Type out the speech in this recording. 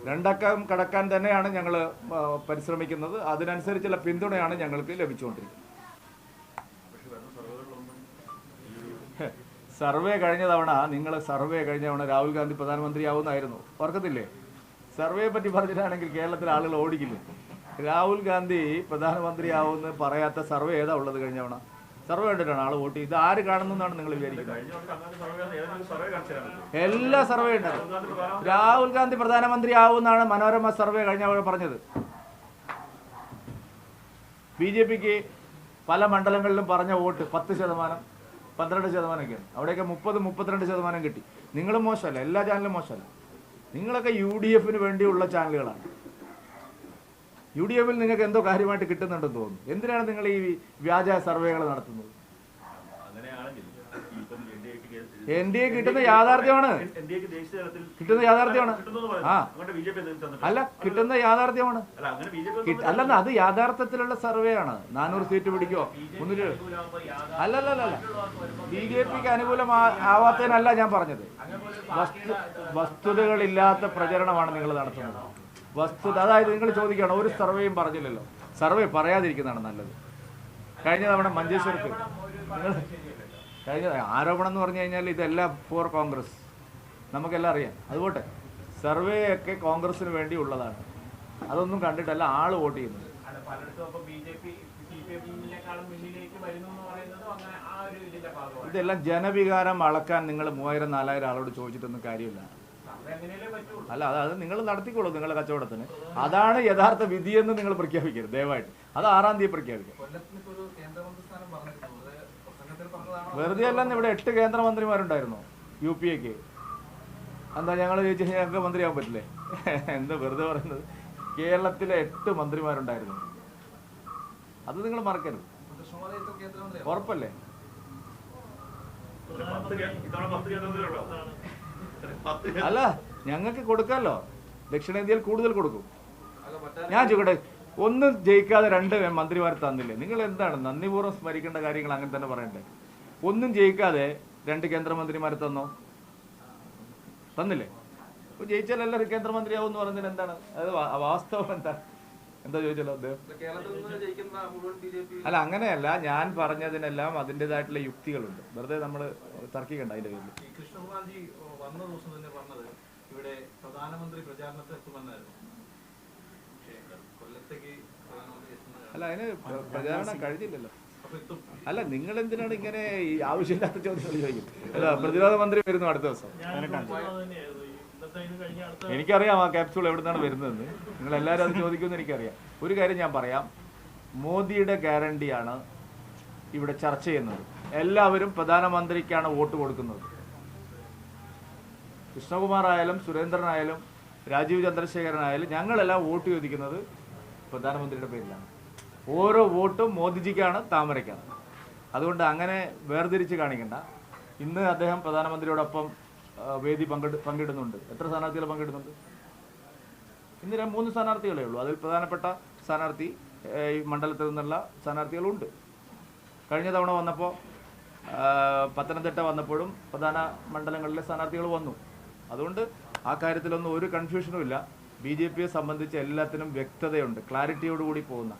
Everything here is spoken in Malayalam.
രണ്ടക്കം കടക്കാൻ തന്നെയാണ് ഞങ്ങൾ പരിശ്രമിക്കുന്നത്. അതിനനുസരിച്ചുള്ള പിന്തുണയാണ് ഞങ്ങൾക്ക് ലഭിച്ചുകൊണ്ടിരിക്കുന്നത്. സർവേ കഴിഞ്ഞ തവണ രാഹുൽ ഗാന്ധി പ്രധാനമന്ത്രിയാവുന്നായിരുന്നു, ഓർക്കത്തില്ലേ? സർവേയെ പറ്റി പറഞ്ഞിട്ടാണെങ്കിൽ കേരളത്തിലെ ആളുകൾ ഓടിക്കില്ല. രാഹുൽ ഗാന്ധി പ്രധാനമന്ത്രിയാവുമെന്ന് പറയാത്ത സർവേ ഏതാ ഉള്ളത്? കഴിഞ്ഞ തവണ സർവേ കണ്ടിട്ടാണ് ആൾ വോട്ട് ചെയ്ത്. ആര് കാണുന്നതാണ് നിങ്ങൾ വിചാരിക്കുന്നത്? എല്ലാ സർവേ ഉണ്ടായിരുന്നു. രാഹുൽ ഗാന്ധി പ്രധാനമന്ത്രി ആവുമെന്നാണ് മനോരമ സർവേ കഴിഞ്ഞ പറഞ്ഞത്. BJPക്ക് പല മണ്ഡലങ്ങളിലും പറഞ്ഞ വോട്ട് 10%, 12%ഒക്കെയാണ്. അവിടെയൊക്കെ 30-32% കിട്ടി. നിങ്ങളും മോശമല്ല, എല്ലാ ചാനലും മോശമല്ല. നിങ്ങളൊക്കെ UDFന് വേണ്ടിയുള്ള ചാനലുകളാണ്. UDFിൽ നിങ്ങൾക്ക് എന്തോ കാര്യമായിട്ട് കിട്ടുന്നുണ്ടെന്ന് തോന്നുന്നു. എന്തിനാണ് നിങ്ങൾ ഈ വ്യാജ സർവേകൾ നടത്തുന്നത്? NDA കിട്ടുന്ന യാഥാർത്ഥ്യമാണ്. ആ അല്ല, കിട്ടുന്ന യാഥാർത്ഥ്യമാണ്. അല്ലെന്ന്, അത് യാഥാർത്ഥ്യത്തിലുള്ള സർവേ ആണ്. 400 സീറ്റ് പിടിക്കോ 300? അല്ലല്ല, BJPക്ക് അനുകൂലമാവാത്തതിനല്ല ഞാൻ പറഞ്ഞത്. വസ്തുതകളില്ലാത്ത പ്രചരണമാണ് നിങ്ങൾ നടത്തുന്നത്. അതായത് നിങ്ങൾ ചോദിക്കുകയാണ്, ഒരു സർവേയും പറഞ്ഞില്ലല്ലോ. സർവേ പറയാതിരിക്കുന്നതാണ് നല്ലത്. കഴിഞ്ഞ തവണ മഞ്ചേശ്വരത്ത് കഴിഞ്ഞ ആരോപണം എന്ന് പറഞ്ഞു കഴിഞ്ഞാൽ ഇതെല്ലാം ഫോർ കോൺഗ്രസ്, നമുക്കെല്ലാം അറിയാം. അതുപോട്ടെ, സർവേ ഒക്കെ കോൺഗ്രസിന് വേണ്ടി ഉള്ളതാണ്. അതൊന്നും കണ്ടിട്ടല്ല ആള് വോട്ട് ചെയ്യുന്നത്. ഇതെല്ലാം ജനവികാരം അളക്കാൻ നിങ്ങൾ 3000-4000 ആളോട് ചോദിച്ചിട്ടൊന്നും കാര്യമില്ല. അല്ല, അത് നിങ്ങൾ നടത്തിക്കോളൂ നിങ്ങളുടെ കച്ചവടത്തിന്. അതാണ് യഥാർത്ഥ വിധിയെന്ന് നിങ്ങൾ പ്രഖ്യാപിക്കരുത് ദയവായിട്ട്. അത് 6-ാം തീയതി പ്രഖ്യാപിക്കാം. വെറുതെ അല്ലെന്ന്, ഇവിടെ 8 കേന്ദ്രമന്ത്രിമാരുണ്ടായിരുന്നു UPAക്ക്. എന്താ ഞങ്ങൾ ചോദിച്ചു ഞങ്ങൾക്ക് മന്ത്രിയാവാൻ പറ്റില്ലേ? എന്താ വെറുതെ പറയുന്നത്? കേരളത്തിലെ 8 മന്ത്രിമാരുണ്ടായിരുന്നു. അത് നിങ്ങൾ മറക്കരുത്. ഉറപ്പല്ലേ? അല്ല, ഞങ്ങൾക്ക് കൊടുക്കാമല്ലോ. ദക്ഷിണേന്ത്യയിൽ കൂടുതൽ കൊടുക്കും. ഞാൻ ചോദിക്കട്ടെ, ഒന്നും ജയിക്കാതെ 2 മന്ത്രിമാർ തന്നില്ലേ? നിങ്ങൾ എന്താണ് നന്ദിപൂർവ്വം സ്മരിക്കേണ്ട കാര്യങ്ങൾ അങ്ങനെ തന്നെ പറയണ്ടേ? ഒന്നും ജയിക്കാതെ 2 കേന്ദ്രമന്ത്രിമാരെ തന്നില്ലേ? അപ്പോൾ ജയിച്ചാൽ എല്ലാവരും കേന്ദ്രമന്ത്രിയാവും എന്ന് പറഞ്ഞതിന് എന്താണ് അത് വാസ്തവം? എന്താ ചോദിച്ചല്ലോ അദ്ദേഹം? അല്ല, അങ്ങനെയല്ല. ഞാൻ പറഞ്ഞതിനെല്ലാം അതിൻ്റെതായിട്ടുള്ള യുക്തികളുണ്ട്. വെറുതെ നമ്മൾ തർക്കിക്കണ്ട അതിൻ്റെ പേരിൽ. വന്ന ദിവസം തന്നെ പറഞ്ഞത് ഇവിടെ പ്രധാനമന്ത്രി പ്രചാരണത്തിൽ എത്തുമെന്നായിരുന്നു. കൊല്ലത്തേക്ക് അല്ല, അതിന് പ്രചാരണം കഴിഞ്ഞില്ലല്ലോ. അല്ല, നിങ്ങൾ എന്തിനാണ് ഇങ്ങനെ ഈ ആവശ്യമില്ലാത്ത ചോദ്യങ്ങൾ ചോദിക്കുന്നത്? അല്ല, പ്രതിരോധ മന്ത്രി വരുന്നു അടുത്ത ദിവസം. എനിക്കറിയാം ആ ക്യാപ്സ്യൂൾ എവിടെ നിന്നാണ് വരുന്നതെന്ന്. നിങ്ങൾ എല്ലാവരും അത് ചോദിക്കുമെന്ന് എനിക്കറിയാം. ഒരു കാര്യം ഞാൻ പറയാം, മോദിയുടെ ഗ്യാരണ്ടിയാണ് ഇവിടെ ചർച്ച ചെയ്യുന്നത്. എല്ലാവരും പ്രധാനമന്ത്രിക്കാണ് വോട്ട് കൊടുക്കുന്നത്. കൃഷ്ണകുമാർ ആയാലും സുരേന്ദ്രനായാലും രാജീവ് ചന്ദ്രശേഖരനായാലും ഞങ്ങളെല്ലാം വോട്ട് ചോദിക്കുന്നത് പ്രധാനമന്ത്രിയുടെ പേരിലാണ്. ഓരോ വോട്ടും മോദിജിക്കാണ്, താമരയ്ക്കാണ്. അതുകൊണ്ട് അങ്ങനെ വേർതിരിച്ച് കാണിക്കണ്ട. ഇന്ന് അദ്ദേഹം പ്രധാനമന്ത്രിയോടൊപ്പം വേദി പങ്കിടുന്നുണ്ട്. എത്ര സ്ഥാനാർത്ഥികൾ പങ്കിടുന്നുണ്ട്? ഇന്ന് 3 സ്ഥാനാർത്ഥികളേ ഉള്ളൂ. അതിൽ പ്രധാനപ്പെട്ട സ്ഥാനാർത്ഥി ഈ മണ്ഡലത്തിൽ നിന്നുള്ള സ്ഥാനാർത്ഥികളുണ്ട്. കഴിഞ്ഞ തവണ വന്നപ്പോൾ പത്തനംതിട്ട വന്നപ്പോഴും പ്രധാന മണ്ഡലങ്ങളിലെ സ്ഥാനാർത്ഥികൾ വന്നു. അതുകൊണ്ട് ആ കാര്യത്തിലൊന്നും ഒരു കൺഫ്യൂഷനും ഇല്ല. BJPയെ സംബന്ധിച്ച് എല്ലാത്തിനും വ്യക്തതയുണ്ട്, ക്ലാരിറ്റിയോടുകൂടി പോകുന്ന